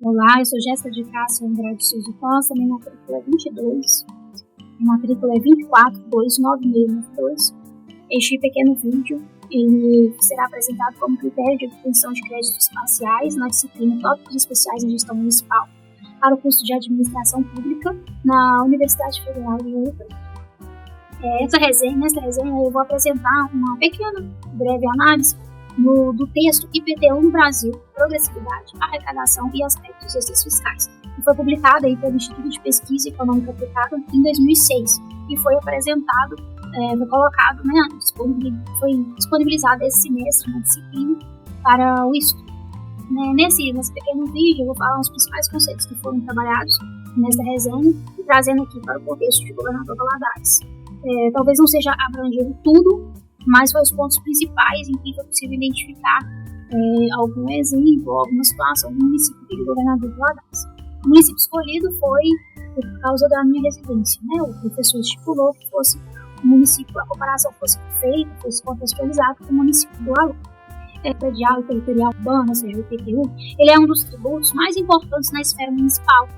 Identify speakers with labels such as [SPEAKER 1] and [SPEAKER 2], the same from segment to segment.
[SPEAKER 1] Olá, eu sou Jéssica de Castro Andrade de Souza Costa, minha matrícula é 22, minha matrícula é 24-29692. Este pequeno vídeo ele será apresentado como critério de obtenção de créditos parciais na disciplina Tópicos Especiais em Gestão Municipal para o curso de Administração Pública na Universidade Federal de Ouro Preto. Nesta resenha eu vou apresentar uma pequena, breve análise do texto IPTU no Brasil, Progressividade, Arrecadação e Aspectos Extras Fiscais, que foi publicado aí pelo Instituto de Pesquisa Econômica Aplicada em 2006 e foi apresentado, foi colocado, foi disponibilizado esse semestre na disciplina para o estudo. Nesse pequeno vídeo eu vou falar os principais conceitos que foram trabalhados nessa resenha e trazendo aqui para o contexto de Governador Valadares. Talvez não seja abrangido tudo, mas foram os pontos principais em que foi possível identificar algum exemplo, alguma situação do município de Governador Valadares. O município escolhido foi por causa da minha residência, O professor estipulou que fosse o município, a comparação fosse feita, fosse contextualizada com o município do aluno. Predial e territorial urbano, ou seja, o IPTU, ele é um dos tributos mais importantes na esfera municipal.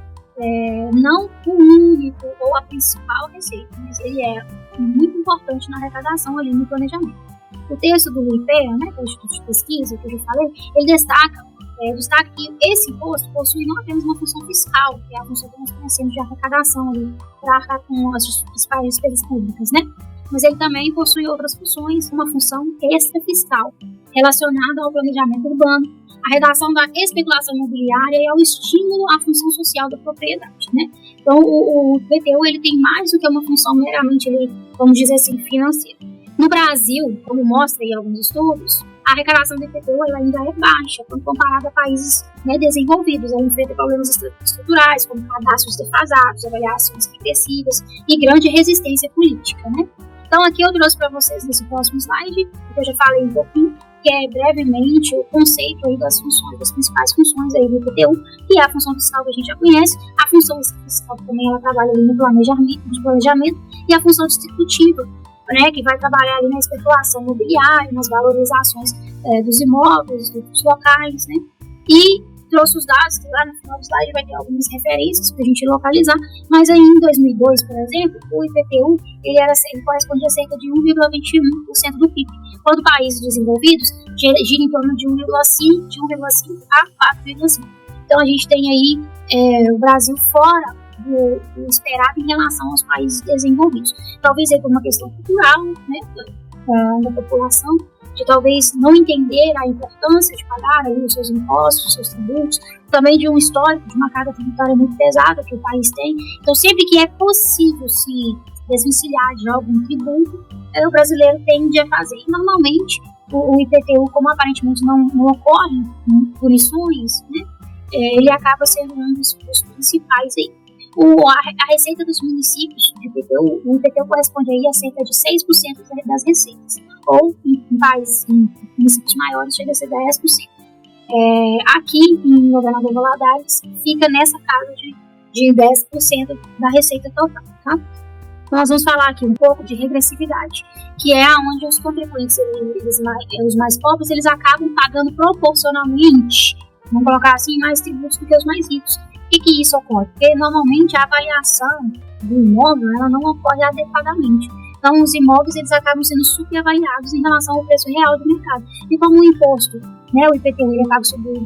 [SPEAKER 1] Não o único ou a principal receita, mas ele é muito importante na arrecadação ali no planejamento. O texto do IPEA, do Instituto de Pesquisa, que eu já falei, ele destaca que esse imposto possui não apenas uma função fiscal, que é a função que nós conhecemos de arrecadação ali, para arcar com as principais despesas públicas, mas ele também possui outras funções, uma função extra-fiscal, relacionada ao planejamento urbano, a redação da especulação imobiliária e ao estímulo à função social da propriedade, Então, o IPTU ele tem mais do que uma função meramente, vamos dizer assim, financeira. No Brasil, como mostra em alguns estudos, a arrecadação do IPTU ela ainda é baixa quando comparada a países desenvolvidos. Ela enfrenta problemas estruturais, como cadastros defasados, avaliações regressivas e grande resistência política, Então, aqui eu trouxe para vocês nesse próximo slide, que eu já falei um pouquinho, que é brevemente o conceito aí das funções, das principais funções aí do IPTU, que é a função fiscal que a gente já conhece, a função fiscal também ela trabalha ali no planejamento e a função distributiva, que vai trabalhar ali na especulação imobiliária, nas valorizações dos imóveis, dos locais, E trouxe os dados, que lá no final do slide vai ter algumas referências para a gente localizar, mas aí em 2002, por exemplo, o IPTU ele correspondia a cerca de 1,21% do PIB, quando países desenvolvidos gira em torno de 1,5 a 4,5. Então a gente tem aí o Brasil fora do esperado em relação aos países desenvolvidos. Talvez aí por uma questão cultural, da população, de talvez não entender a importância de pagar ali os seus impostos, os seus tributos, também de um histórico, de uma carga tributária muito pesada que o país tem. Então, sempre que é possível se desvencilhar de algum tributo, o brasileiro tende a fazer. E, normalmente, o IPTU, como aparentemente não ocorre punições, ele acaba sendo um dos principais aí. A receita dos municípios de IPTU, o IPTU corresponde aí a cerca de 6% das receitas, ou em municípios maiores chega a ser 10%. Aqui em Governador Valadares fica nessa casa de 10% da receita total, Nós vamos falar aqui um pouco de regressividade, que é onde os contribuintes, os mais pobres, eles acabam pagando proporcionalmente, vamos colocar assim, mais tributos do que os mais ricos. Por que isso ocorre? Porque normalmente a avaliação do imóvel ela não ocorre adequadamente. Então os imóveis eles acabam sendo superavaliados em relação ao preço real do mercado. E como o imposto, o IPTU, ele acaba sobre o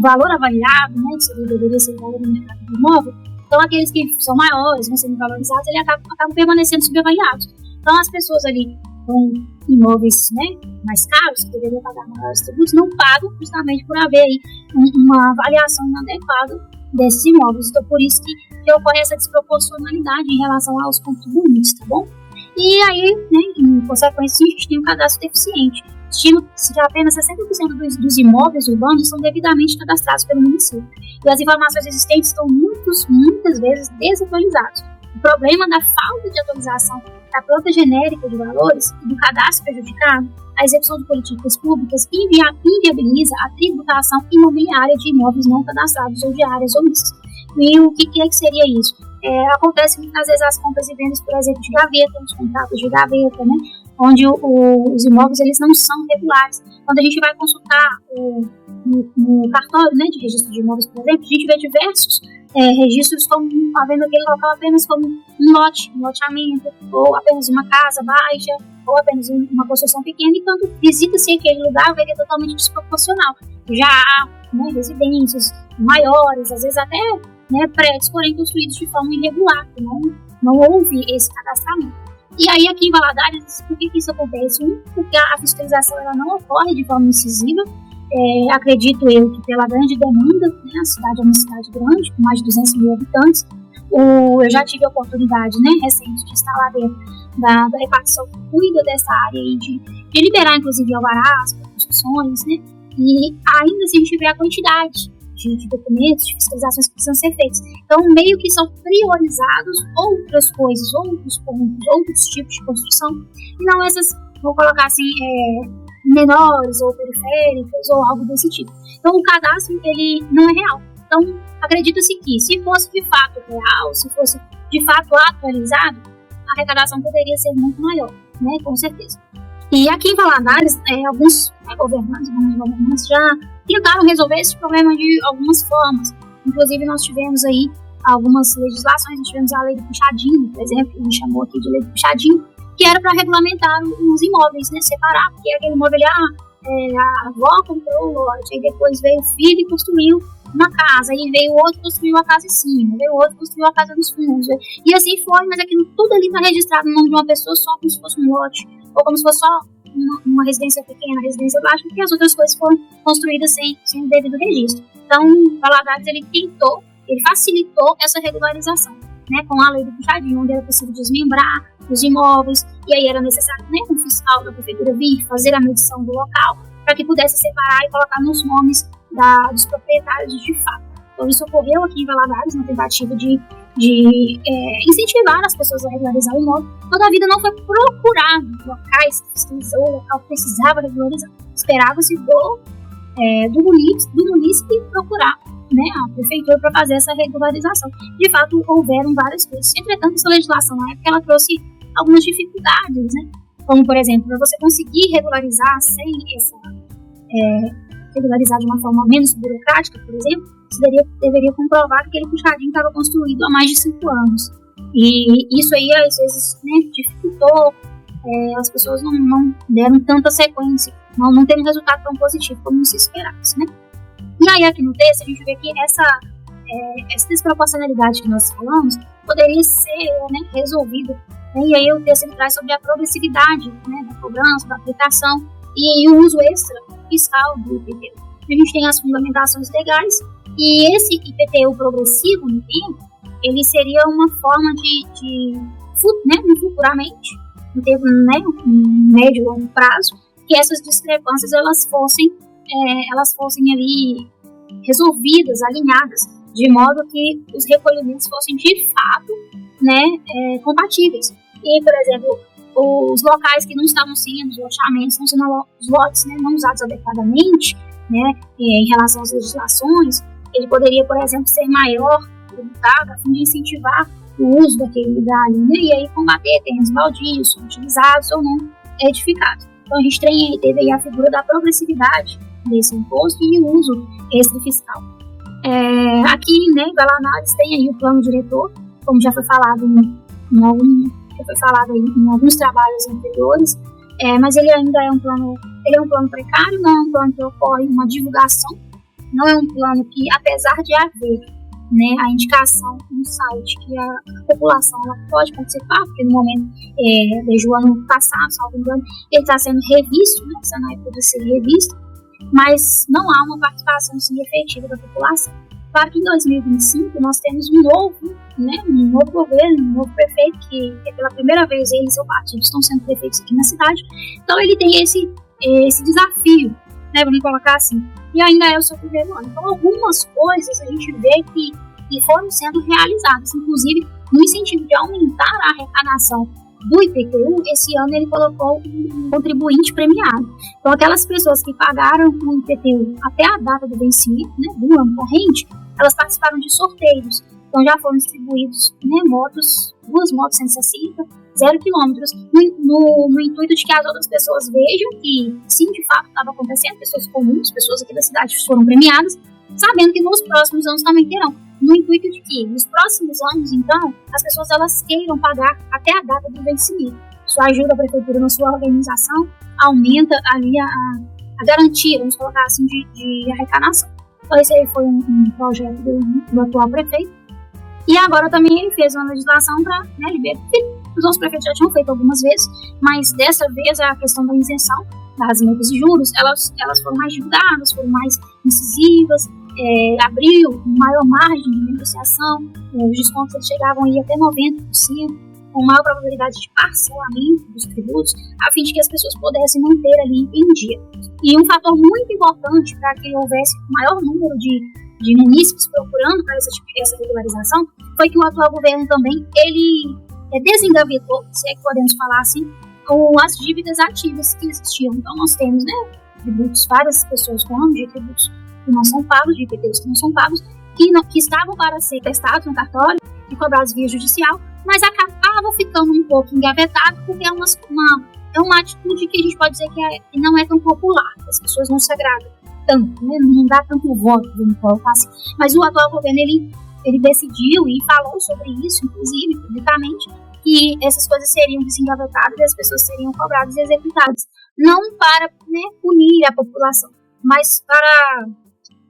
[SPEAKER 1] valor avaliado, que deveria ser o valor do mercado do imóvel, então aqueles que são maiores, vão sendo valorizados, eles acabam permanecendo subavaliados. Então as pessoas ali com imóveis mais caros, que deveriam pagar maiores tributos, não pagam justamente por haver aí uma avaliação inadequada desses imóveis. Então, por isso que ocorre essa desproporcionalidade em relação aos contribuintes, tá bom? E aí, em consequência, a gente tem um cadastro deficiente. Estima-se que apenas 60% dos imóveis urbanos são devidamente cadastrados pelo município. E as informações existentes estão muitas vezes desatualizadas. O problema da falta de atualização da própria genérica de valores e do cadastro prejudicado, a execução de políticas públicas inviabiliza a tributação imobiliária de imóveis não cadastrados ou de áreas omissas. E o que seria isso? Acontece muitas vezes as compras e vendas, por exemplo, de gaveta, os contratos de gaveta, onde os imóveis eles não são regulares. Quando a gente vai consultar no cartório, né, de registro de imóveis, por exemplo, a gente vê diversos registros como havendo aquele local apenas como um loteamento, ou apenas uma casa baixa, ou apenas uma construção pequena, e quando visita-se aquele lugar, vai ser totalmente desproporcional. Já há, né, residências maiores, às vezes até, né, prédios, porém construídos de forma irregular, que não houve esse cadastramento. E aí aqui em Valadares, por que isso acontece? Porque a fiscalização ela não ocorre de forma incisiva. Acredito eu que pela grande demanda, né, a cidade é uma cidade grande, com mais de 200 mil habitantes. Eu já tive a oportunidade, né, recente de estar lá dentro da repartição que cuida dessa área aí de liberar, inclusive, alvarás, construções, né, e ainda assim a gente vê a quantidade de documentos, de fiscalizações que precisam ser feitas. Então, meio que são priorizados outras coisas, outros pontos, outros tipos de construção, e não essas, vou colocar assim, menores ou periféricas ou algo desse tipo. Então, o cadastro, ele não é real. Então, acredita-se que, se fosse de fato real, se fosse de fato atualizado, a arrecadação poderia ser muito maior, né, com certeza. E aqui em Valadares, alguns governantes já tentaram resolver esse problema de algumas formas. Inclusive, nós tivemos aí algumas legislações, nós tivemos a lei do puxadinho, por exemplo, que a gente chamou aqui de lei do puxadinho, que era para regulamentar os imóveis, né, separar, porque aquele imóvel, a avó comprou o lote, aí depois veio o filho e construiu uma casa, aí veio outro e construiu a casa em cima, veio outro e construiu a casa nos fundos, e assim foi, mas aquilo tudo ali está registrado no nome de uma pessoa só como se fosse um lote, ou como se fosse só uma residência pequena, residência baixa, porque as outras coisas foram construídas sem o devido registro. Então, Valadares, ele facilitou essa regularização, né, com a lei do puxadinho, onde era possível desmembrar os imóveis, e aí era necessário, né, um fiscal da prefeitura vir fazer a medição do local, para que pudesse separar e colocar nos nomes dos proprietários de fato. Então, isso ocorreu aqui em Valadares, na tentativa de incentivar as pessoas a regularizar o imóvel. Toda a vida não foi procurado locais que fiscalizou, o local que precisava regularizar. Esperava-se do munícipe procurar, né, a prefeitura para fazer essa regularização. De fato, houveram várias coisas. Entretanto, essa legislação na época ela trouxe algumas dificuldades, né? Como, por exemplo, para você conseguir regularizar sem regularizar de uma forma menos burocrática, por exemplo, você deveria comprovar que aquele puxadinho estava construído há mais de 5 anos. E isso aí, às vezes, né, dificultou, as pessoas não deram tanta sequência, não teve um resultado tão positivo como se esperasse, né? E aí, aqui no texto, a gente vê que essa desproporcionalidade que nós falamos poderia ser, né, resolvida. E aí o texto ele traz sobre a progressividade, né, da cobrança, da aplicação e o uso extra fiscal do IPTU. A gente tem as fundamentações legais e esse IPTU progressivo no tempo, ele seria uma forma futuramente, no tempo, né, médio e longo prazo, que essas discrepâncias elas fossem ali resolvidas, alinhadas, de modo que os recolhimentos fossem de fato, né, compatíveis. E, por exemplo, os locais que não estavam sendo, os loteamentos, não sendo os lotes, né, não usados adequadamente, né, em relação às legislações, ele poderia, por exemplo, ser maior, tributado, a fim de incentivar o uso daquele lugar ali, né, e aí combater terrenos baldios, utilizados ou não edificados. Então a gente teve aí a figura da progressividade desse imposto e o uso extra fiscal. Aqui, né, em Valadares tem aí o plano diretor, como já foi falado em alguns trabalhos anteriores, mas ele ainda é um plano precário, não é um plano que ocorre uma divulgação, não é um plano que, apesar de haver, né, a indicação no site que a população ela pode participar, porque no momento, desde o ano passado, salvo engano, ele está sendo revisto, né, está na época de ser revisto, mas não há uma participação sim, efetiva da população. Claro que em 2025 nós temos um novo governo, um novo prefeito, que pela primeira vez ele e seu partido estão sendo prefeitos aqui na cidade, então ele tem esse desafio, né, vamos colocar assim, e ainda é o seu primeiro ano. Então algumas coisas a gente vê que foram sendo realizadas, inclusive no incentivo de aumentar a arrecadação do IPTU, esse ano ele colocou um contribuinte premiado. Então aquelas pessoas que pagaram o IPTU até a data do vencimento, né, do ano corrente, elas participaram de sorteios. Então já foram distribuídos, né, duas motos 160 0 quilômetros, no intuito de que as outras pessoas vejam que, sim, de fato, estava acontecendo, pessoas comuns, pessoas aqui da cidade foram premiadas, sabendo que nos próximos anos também terão, no intuito de que, nos próximos anos, então, as pessoas elas queiram pagar até a data do vencimento. Isso ajuda a prefeitura na sua organização, aumenta ali a garantia, vamos colocar assim, de arrecadação. Então, esse aí foi um projeto do atual prefeito. E agora também ele fez uma legislação para, né, liberar. Os nossos prefeitos já tinham feito algumas vezes, mas dessa vez a questão da isenção das metas de juros, elas foram mais divulgadas, foram mais incisivas, abriu maior margem de negociação, os descontos eles chegavam aí até 90%, com maior probabilidade de parcelamento dos tributos, a fim de que as pessoas pudessem manter ali em dia. E um fator muito importante para que houvesse maior número de munícipes procurando para essa regularização foi que o atual governo também, ele desengavetou, se é que podemos falar assim, com as dívidas ativas que existiam. Então nós temos, né, tributos, várias pessoas com anos de tributos que não são pagos, de IPTUs que não são pagos, que estavam para ser testados no cartório e cobrados via judicial, mas acabavam ficando um pouco engavetados porque é uma atitude que a gente pode dizer que não é tão popular, as pessoas não se agradam tanto, né? Não dá tanto voto, vamos colocar assim. Mas o atual governo, ele decidiu e falou sobre isso, inclusive, publicamente, que essas coisas seriam desengavetadas e as pessoas seriam cobradas e executadas. Não para, né, punir a população, mas para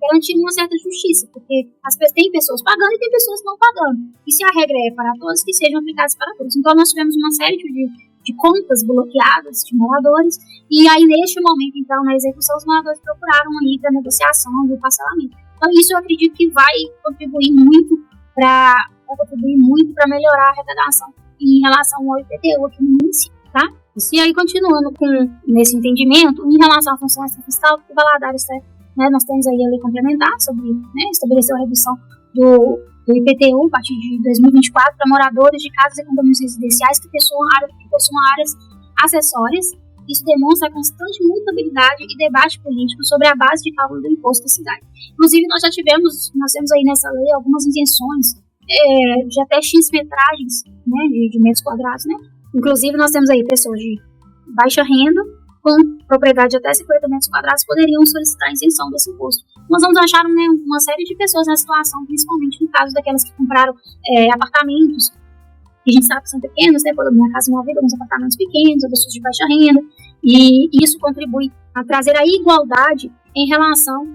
[SPEAKER 1] garantir uma certa justiça, porque tem pessoas pagando e tem pessoas não pagando. E se a regra é para todos, que sejam aplicadas para todos. Então nós tivemos uma série de contas bloqueadas de moradores, e aí neste momento, então, na execução, os moradores procuraram aí para negociação do parcelamento. Então isso eu acredito que vai contribuir muito para melhorar a arrecadação em relação ao IPTU aqui no município, tá? E aí, continuando nesse entendimento, em relação à função extrafiscal, que o Valadares, nós temos aí a lei complementar sobre, né, estabeleceu a redução do IPTU a partir de 2024 para moradores de casas e condomínios residenciais que possuam áreas acessórias. Isso demonstra a constante mutabilidade e debate político sobre a base de cálculo do imposto da cidade. Inclusive, nós temos aí nessa lei algumas isenções de até X metragens, né, de metros quadrados, né? Inclusive, nós temos aí pessoas de baixa renda, com propriedade de até 50 metros quadrados, poderiam solicitar a isenção desse imposto. Nós vamos achar, né, uma série de pessoas nessa situação, principalmente no caso daquelas que compraram apartamentos, que a gente sabe que são pequenos, né, por Minha Casa Minha Vida, alguns apartamentos pequenos, pessoas de baixa renda, e isso contribui a trazer a igualdade em relação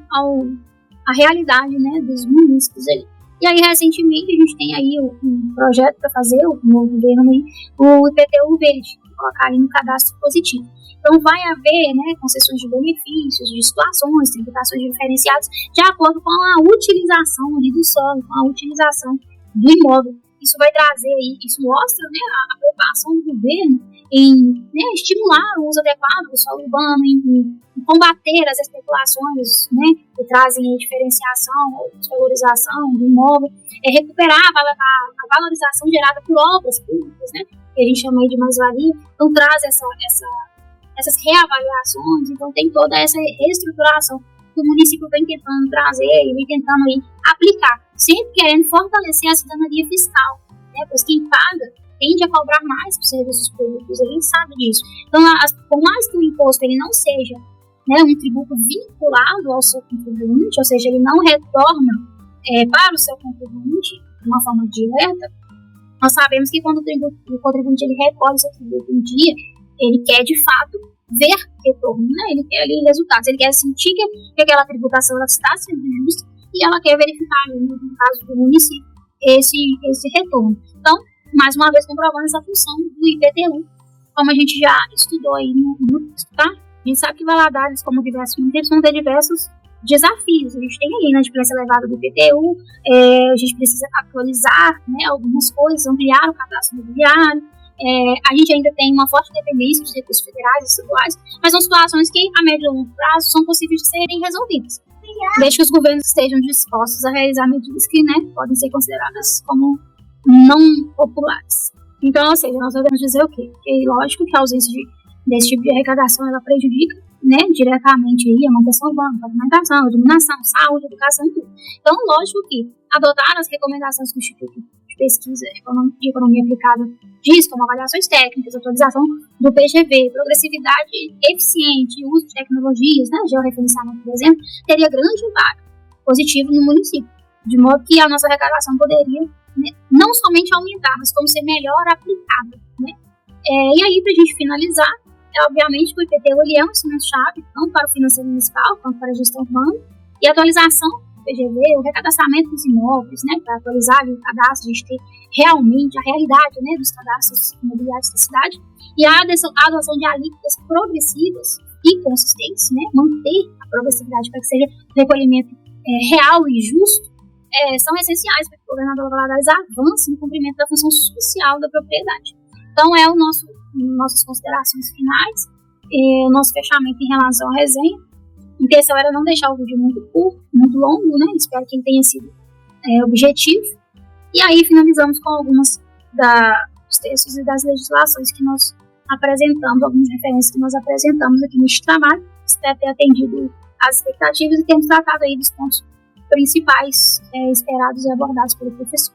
[SPEAKER 1] à realidade, né, dos munícipes ali. E aí, recentemente, a gente tem aí um projeto para fazer, o novo governo aí, o IPTU verde, colocar ali no cadastro positivo. Então, vai haver, né, concessões de benefícios, de situações, tributações diferenciadas, de acordo com a utilização ali do solo, com a utilização do imóvel. Isso vai trazer aí, isso mostra, né, a preocupação do governo em, né, estimular o uso adequado do solo urbano, em combater as especulações, né, que trazem a diferenciação, a desvalorização do imóvel, recuperar a valorização gerada por obras públicas, né, que a gente chama aí de mais-valia. Então, traz essas reavaliações, então tem toda essa reestruturação que o município vem tentando trazer e vem tentando aí aplicar, sempre querendo fortalecer a cidadania fiscal, né, pois quem paga tende a cobrar mais por serviços públicos, a gente sabe disso. Então, por mais que o imposto ele não seja, né, um tributo vinculado ao seu contribuinte, ou seja, ele não retorna para o seu contribuinte de uma forma direta, nós sabemos que quando o contribuinte ele recolhe o seu tributo um dia, ele quer, de fato, ver retorno, né? Ele quer ali resultados, ele quer sentir que aquela tributação ela está sendo justa e ela quer verificar, ali, no caso do município, esse retorno. Então, mais uma vez, comprovando essa função do IPTU, como a gente já estudou aí no texto, tá? A gente sabe que Valadares, como diversos municípios, vão ter diversos desafios. A gente tem aí, né, a diferença elevada do IPTU, a gente precisa atualizar, né, algumas coisas, ampliar o cadastro imobiliário. A gente ainda tem uma forte dependência dos recursos federais e estaduais, mas são situações que, a médio e longo prazo, são possíveis de serem resolvidas, desde que os governos estejam dispostos a realizar medidas que, né, podem ser consideradas como não populares. Então, ou seja, nós devemos dizer o quê? Que, lógico que a ausência desse tipo de arrecadação ela prejudica, né, diretamente aí a manutenção urbana, pavimentação, iluminação, saúde, educação e tudo. Então, lógico que adotar as recomendações que o Instituto de de pesquisa de economia aplicada diz, como avaliações técnicas, atualização do PGV, progressividade eficiente e uso de tecnologias, né, georreferenciamento, por exemplo, teria grande impacto positivo no município, de modo que a nossa arrecadação poderia, né, não somente aumentar, mas como ser melhor aplicada, né. E aí, para a gente finalizar, obviamente que o IPTU ele é um instrumento-chave, tanto para o financeiro municipal, quanto para a gestão urbana, e a atualização do PGV, o recadastramento dos imóveis, né, para atualizar o cadastro, a gente ter realmente a realidade, né, dos cadastros imobiliários da cidade, e a adoção de alíquotas progressivas e consistentes, né, manter a progressividade para que seja um recolhimento real e justo, são essenciais para que o governador Valadares avance no cumprimento da função social da propriedade. Então, nossas considerações finais, o nosso fechamento em relação à resenha. A intenção era não deixar o vídeo muito curto, muito longo, né? Espero que ele tenha sido objetivo. E aí finalizamos com alguns dos textos e das legislações que nós apresentamos, algumas referências que nós apresentamos aqui neste trabalho. Espero ter atendido as expectativas e termos tratado aí dos pontos principais esperados e abordados pelo professor.